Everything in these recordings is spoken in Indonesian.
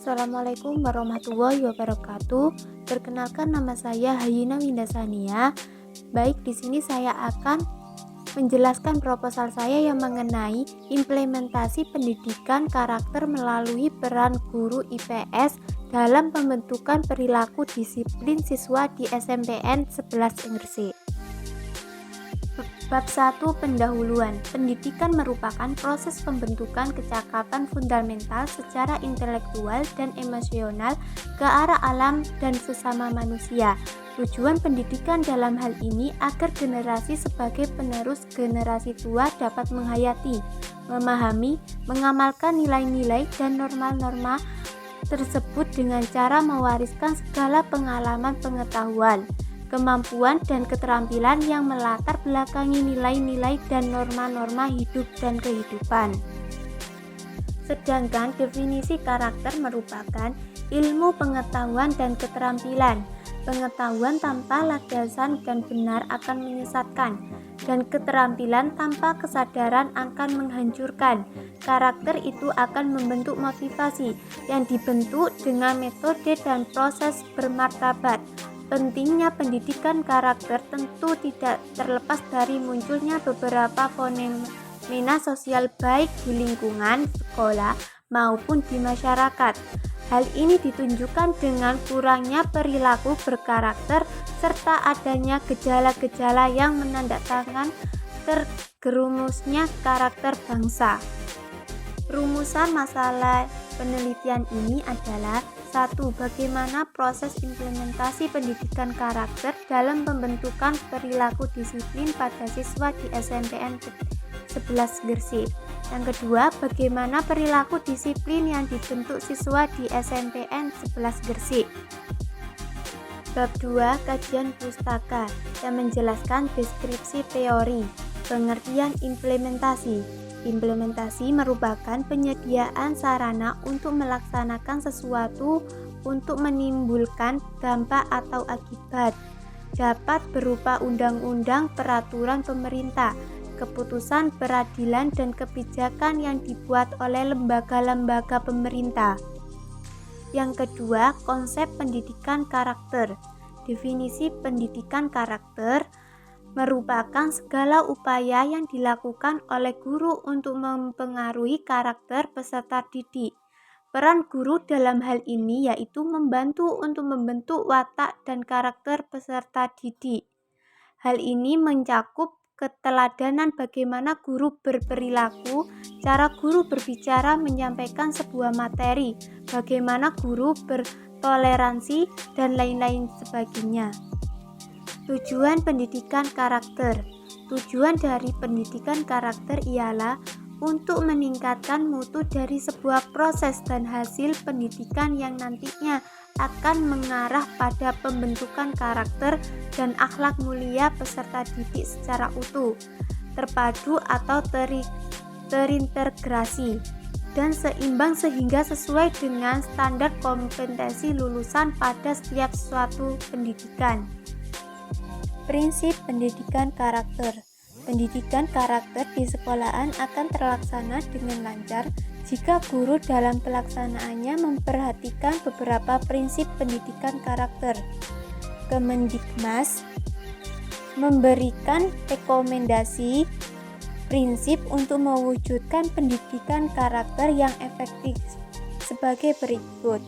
Assalamualaikum warahmatullahi wabarakatuh. Perkenalkan, nama saya Hayina Windasania. Baik, di sini saya akan menjelaskan proposal saya yang mengenai implementasi pendidikan karakter melalui peran guru IPS dalam pembentukan perilaku disiplin siswa di SMPN 11 Gresik. Bab 1. Pendahuluan. Pendidikan merupakan proses pembentukan kecakapan fundamental secara intelektual dan emosional ke arah alam dan sesama manusia. Tujuan pendidikan dalam hal ini agar generasi sebagai penerus generasi tua dapat menghayati, memahami, mengamalkan nilai-nilai dan norma-norma tersebut dengan cara mewariskan segala pengalaman pengetahuan, kemampuan dan keterampilan yang melatar belakangi nilai-nilai dan norma-norma hidup dan kehidupan. Sedangkan definisi karakter merupakan ilmu pengetahuan dan keterampilan. Pengetahuan tanpa landasan dan benar akan menyesatkan, dan keterampilan tanpa kesadaran akan menghancurkan. Karakter itu akan membentuk motivasi yang dibentuk dengan metode dan proses bermartabat. Pentingnya pendidikan karakter tentu tidak terlepas dari munculnya beberapa fenomena sosial baik di lingkungan sekolah maupun di masyarakat. Hal ini ditunjukkan dengan kurangnya perilaku berkarakter serta adanya gejala-gejala yang menandakan tergerumusnya karakter bangsa. Rumusan masalah penelitian ini adalah: 1. Bagaimana proses implementasi pendidikan karakter dalam pembentukan perilaku disiplin pada siswa di SMPN 11 Gresik. Yang kedua, bagaimana perilaku disiplin yang dibentuk siswa di SMPN 11 Gresik. Bab 2. Kajian pustaka yang menjelaskan deskripsi teori. Pengertian implementasi. Implementasi merupakan penyediaan sarana untuk melaksanakan sesuatu untuk menimbulkan dampak atau akibat. Dapat berupa undang-undang, peraturan pemerintah, keputusan peradilan, dan kebijakan yang dibuat oleh lembaga-lembaga pemerintah. Yang kedua, konsep pendidikan karakter. Definisi pendidikan karakter merupakan segala upaya yang dilakukan oleh guru untuk mempengaruhi karakter peserta didik. Peran guru dalam hal ini yaitu membantu untuk membentuk watak dan karakter peserta didik. Hal ini mencakup keteladanan bagaimana guru berperilaku, cara guru berbicara menyampaikan sebuah materi, bagaimana guru bertoleransi, dan lain-lain sebagainya. Tujuan pendidikan karakter. Tujuan dari pendidikan karakter ialah untuk meningkatkan mutu dari sebuah proses dan hasil pendidikan yang nantinya akan mengarah pada pembentukan karakter dan akhlak mulia peserta didik secara utuh, terpadu atau terintegrasi, dan seimbang sehingga sesuai dengan standar kompetensi lulusan pada setiap suatu pendidikan. Prinsip pendidikan karakter. Pendidikan karakter di sekolahan akan terlaksana dengan lancar jika guru dalam pelaksanaannya memperhatikan beberapa prinsip pendidikan karakter. Kemendikmas memberikan rekomendasi prinsip untuk mewujudkan pendidikan karakter yang efektif sebagai berikut.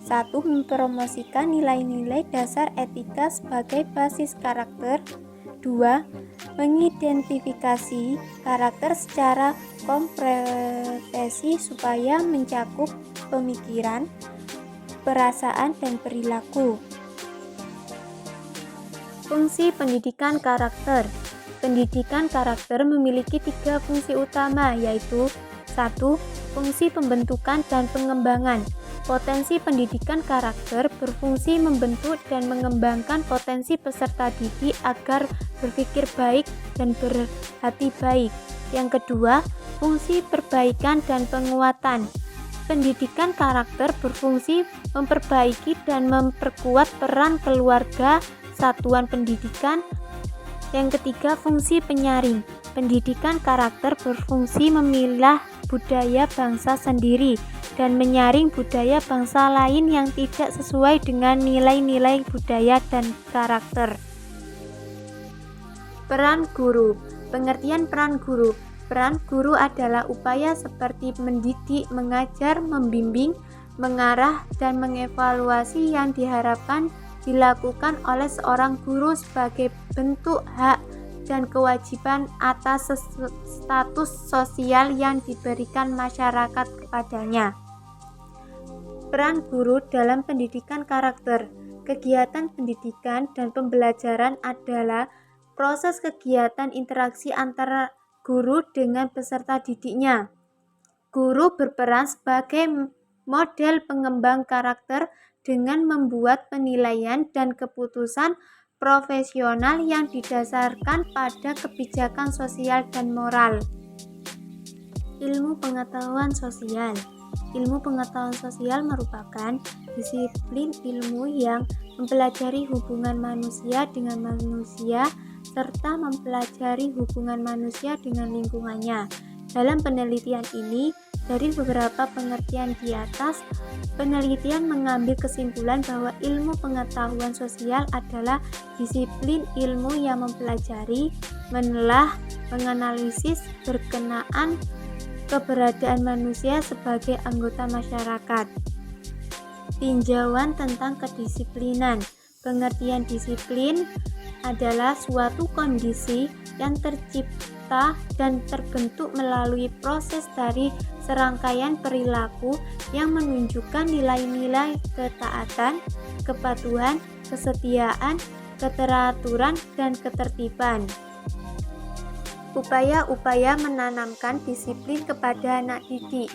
1. Mempromosikan nilai-nilai dasar etika sebagai basis karakter. 2. Mengidentifikasi karakter secara komprehensif supaya mencakup pemikiran, perasaan, dan perilaku. Fungsi pendidikan karakter. Pendidikan karakter memiliki 3 fungsi utama, yaitu: 1. Fungsi pembentukan dan pengembangan. Potensi pendidikan karakter berfungsi membentuk dan mengembangkan potensi peserta didik agar berpikir baik dan berhati baik. Yang kedua, fungsi perbaikan dan penguatan. Pendidikan karakter berfungsi memperbaiki dan memperkuat peran keluarga, satuan pendidikan. Yang ketiga, fungsi penyaring. Pendidikan karakter berfungsi memilah budaya bangsa sendiri dan menyaring budaya bangsa lain yang tidak sesuai dengan nilai-nilai budaya dan karakter. Peran guru. Pengertian peran guru. Peran guru adalah upaya seperti mendidik, mengajar, membimbing, mengarah, dan mengevaluasi yang diharapkan dilakukan oleh seorang guru sebagai bentuk hak dan kewajiban atas status sosial yang diberikan masyarakat kepadanya. Peran guru dalam pendidikan karakter. Kegiatan pendidikan dan pembelajaran adalah proses kegiatan interaksi antara guru dengan peserta didiknya. Guru berperan sebagai model pengembang karakter dengan membuat penilaian dan keputusan profesional yang didasarkan pada kebijakan sosial dan moral. Ilmu pengetahuan sosial. Ilmu pengetahuan sosial merupakan disiplin ilmu yang mempelajari hubungan manusia dengan manusia serta mempelajari hubungan manusia dengan lingkungannya. Dalam penelitian ini, dari beberapa pengertian di atas, penelitian mengambil kesimpulan bahwa ilmu pengetahuan sosial adalah disiplin ilmu yang mempelajari, menelah, menganalisis berkenaan keberadaan manusia sebagai anggota masyarakat. Tinjauan tentang kedisiplinan. Pengertian disiplin adalah suatu kondisi yang tercipta dan terbentuk melalui proses dari serangkaian perilaku yang menunjukkan nilai-nilai ketaatan, kepatuhan, kesetiaan, keteraturan, dan ketertiban. Upaya-upaya menanamkan disiplin kepada anak didik.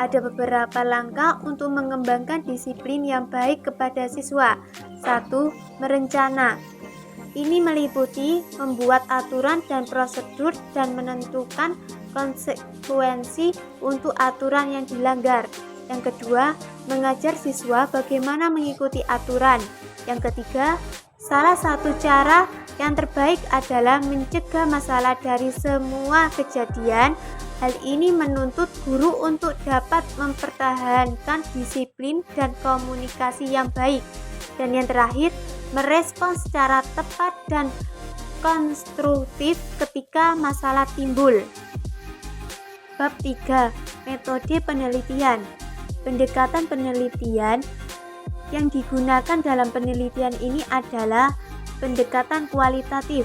Ada beberapa langkah untuk mengembangkan disiplin yang baik kepada siswa. 1. Merencana. Ini meliputi membuat aturan dan prosedur dan menentukan konsekuensi untuk aturan yang dilanggar. Yang kedua, mengajar siswa bagaimana mengikuti aturan. Yang ketiga, salah satu cara yang terbaik adalah mencegah masalah dari semua kejadian. Hal ini menuntut guru untuk dapat mempertahankan disiplin dan komunikasi yang baik. Dan yang terakhir, merespons secara tepat dan konstruktif ketika masalah timbul. Bab 3. Metode penelitian. Pendekatan penelitian yang digunakan dalam penelitian ini adalah pendekatan kualitatif.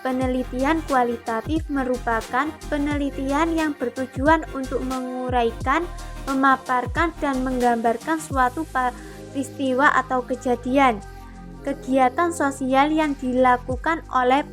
Penelitian kualitatif merupakan penelitian yang bertujuan untuk menguraikan, memaparkan, dan menggambarkan suatu peristiwa atau kejadian. Kegiatan sosial yang dilakukan oleh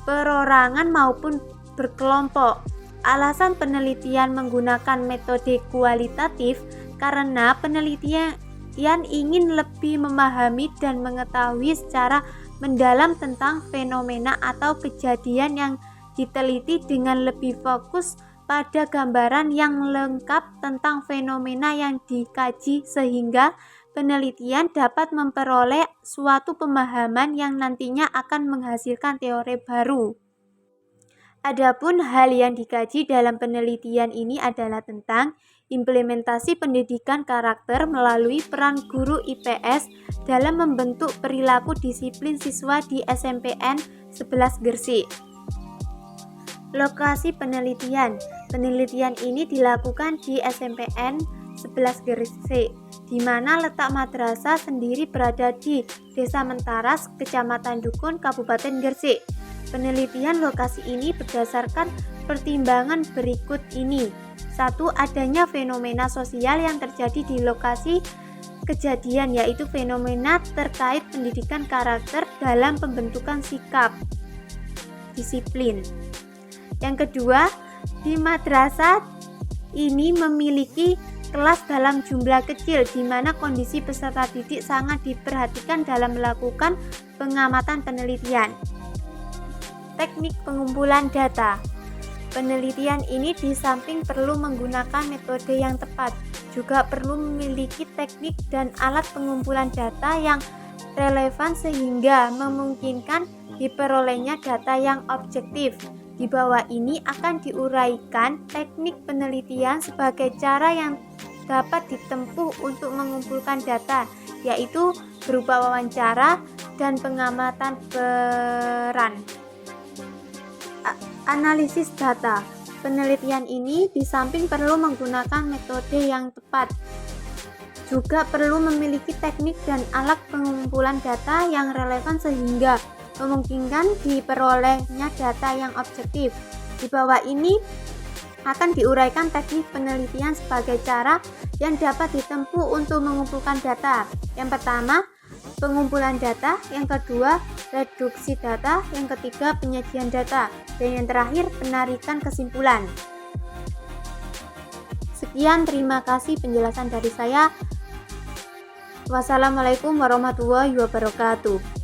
perorangan maupun berkelompok. Alasan penelitian menggunakan metode kualitatif karena penelitian ingin lebih memahami dan mengetahui secara mendalam tentang fenomena atau kejadian yang diteliti dengan lebih fokus pada gambaran yang lengkap tentang fenomena yang dikaji sehingga penelitian dapat memperoleh suatu pemahaman yang nantinya akan menghasilkan teori baru. Adapun hal yang dikaji dalam penelitian ini adalah tentang implementasi pendidikan karakter melalui peran guru IPS dalam membentuk perilaku disiplin siswa di SMPN 11 Gresik. Lokasi penelitian. Penelitian ini dilakukan di SMPN 11 Gresik, di mana letak madrasah sendiri berada di Desa Mentaras, Kecamatan Dukun, Kabupaten Gresik. Penelitian lokasi ini berdasarkan pertimbangan berikut ini. 1. Adanya fenomena sosial yang terjadi di lokasi kejadian, yaitu fenomena terkait pendidikan karakter dalam pembentukan sikap disiplin. Yang kedua, di madrasah ini memiliki kelas dalam jumlah kecil di mana kondisi peserta didik sangat diperhatikan dalam melakukan pengamatan penelitian. Teknik pengumpulan data. Penelitian ini di samping perlu menggunakan metode yang tepat, juga perlu memiliki teknik dan alat pengumpulan data yang relevan sehingga memungkinkan diperolehnya data yang objektif. Di bawah ini akan diuraikan teknik penelitian sebagai cara yang dapat ditempuh untuk mengumpulkan data, yaitu berupa wawancara dan pengamatan peran. Analisis data. Penelitian ini di samping perlu menggunakan metode yang tepat, juga perlu memiliki teknik dan alat pengumpulan data yang relevan sehingga memungkinkan diperolehnya data yang objektif. Di bawah ini akan diuraikan teknik penelitian sebagai cara yang dapat ditempuh untuk mengumpulkan data. Yang pertama, pengumpulan data. Yang kedua, reduksi data. Yang ketiga, penyajian data. Dan yang terakhir, penarikan kesimpulan. Sekian, terima kasih penjelasan dari saya. Wassalamualaikum warahmatullahi wabarakatuh.